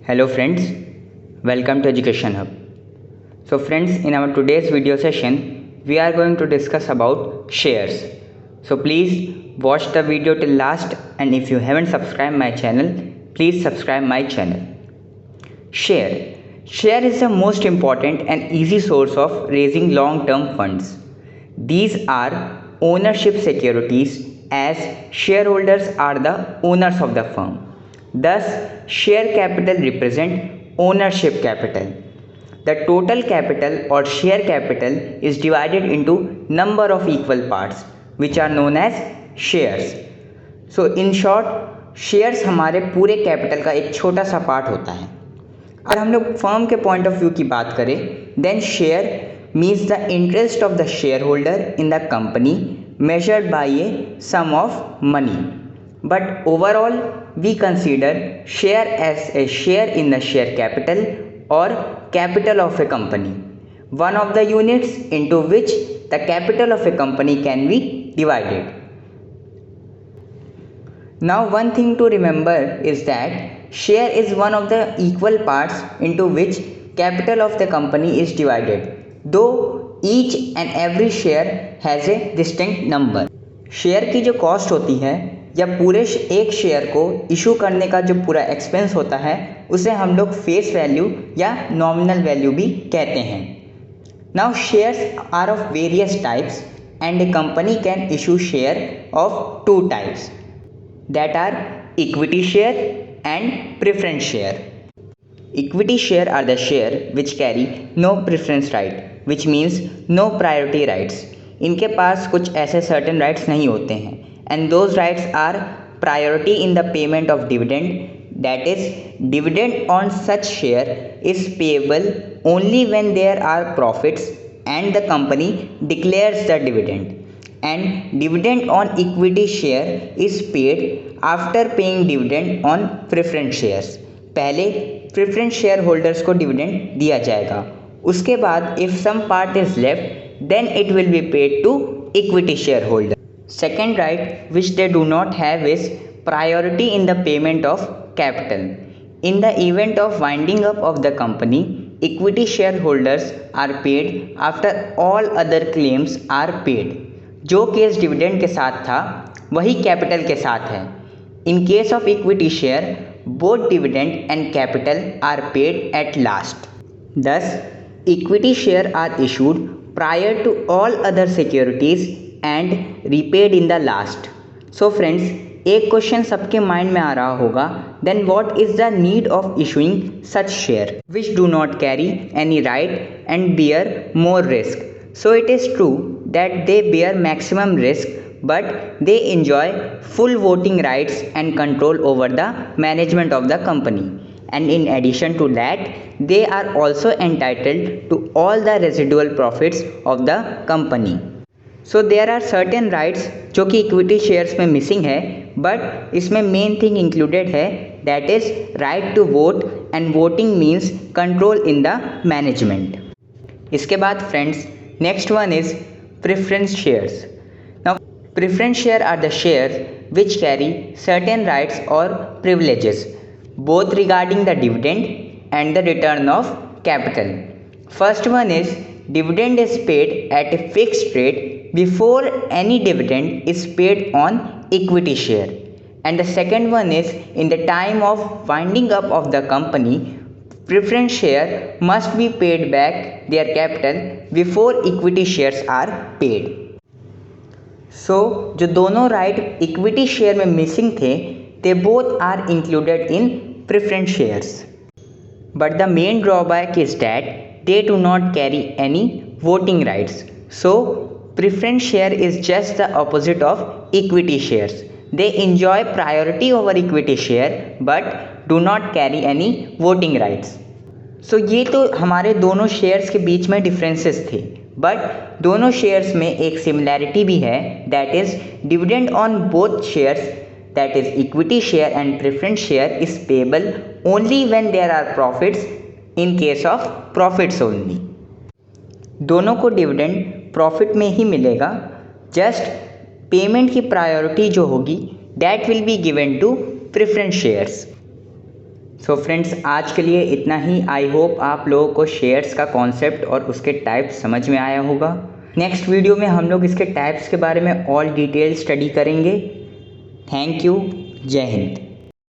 Hello friends, welcome to Education Hub. So friends, in our today's video session, we are going to discuss about shares. So please watch the video till last, and if you haven't subscribed my channel, please subscribe my channel. Share is the most important and easy source of raising long-term funds. These are ownership securities as shareholders are the owners of the firm. Thus, share capital represent ownership capital. The total capital or share capital is divided into number of equal parts which are known as shares. So in short, shares हमारे पूरे capital का एक छोटा सा part होता है. अगर हम लोग फर्म के पॉइंट ऑफ व्यू की बात करें, then share means the interest of the share holder in the company measured by a sum of money. But overall, we consider share as a share in the share capital or capital of a company, one of the units into which the capital of a company can be divided. Now one thing to remember is that share is one of the equal parts into which capital of the company is divided, though each and every share has a distinct number. Share की जो cost होती है या पूरे एक share को issue करने का जो पूरा एक्सपेंस होता है उसे हम लोग फेस वैल्यू या नॉमिनल वैल्यू भी कहते हैं. Now shares are of various types and a company can issue share of two types, that are equity share and preference share. Equity share are the share which carry no preference right, which means no priority rights. इनके पास कुछ ऐसे certain rights नहीं होते हैं, and those rights are priority in the payment of dividend, that is dividend on such share is payable only when there are profits and the company declares the dividend, and dividend on equity share is paid after paying dividend on preference shares. पहले preference share holders को dividend दिया जाएगा, उसके बाद if some part is left then it will be paid to equity share holder. Second right which they do not have is priority in the payment of capital. In the event of winding up of the company, equity share holders are paid after all other claims are paid. जो case dividend के साथ था वही capital के साथ है. इन case of equity share, both dividend and capital are paid at last. Thus, equity share are issued prior to all other securities and repaid in the last. So friends, एक question सबके mind में आ रहा होगा, then what is the need of issuing such share which do not carry any right and bear more risk? So it is true that they bear maximum risk, but they enjoy full voting rights and control over the management of the company, and in addition to that they are also entitled to all the residual profits of the company. So there are certain rights जो कि equity shares में missing है, but इसमें main thing included है, that is right to vote, and voting means control in the management. इसके बाद friends, next one is preference shares. Preference share are the shares which carry certain rights or privileges, both regarding the dividend and the return of capital. First one is dividend is paid at a fixed rate before any dividend is paid on equity share. And the second one is in the time of winding up of the company, preference share must be paid back their capital before equity shares are paid. So जो दोनों right equity share में missing थे, they both are included in preference shares, but the main drawback is that they do not carry any voting rights. So preference share is just the opposite of equity shares. They enjoy priority over equity share but do not carry any voting rights. So ये तो हमारे दोनों shares के बीच में differences थे, but दोनों shares में एक सिमिलैरिटी भी है, that is dividend on both shares, that is equity share and preference share is payable only when there are profits in case of profits only. दोनों को डिविडेंड प्रॉफिट में ही मिलेगा, जस्ट पेमेंट की priority जो होगी that will be given to preference shares. So friends, आज के लिए इतना ही। आई होप आप लोगों को शेयर्स का कॉन्सेप्ट और उसके टाइप्स समझ में आया होगा। नेक्स्ट वीडियो में हम लोग इसके टाइप्स के बारे में और डिटेल स्टडी करेंगे। Thank you. जय हिंद।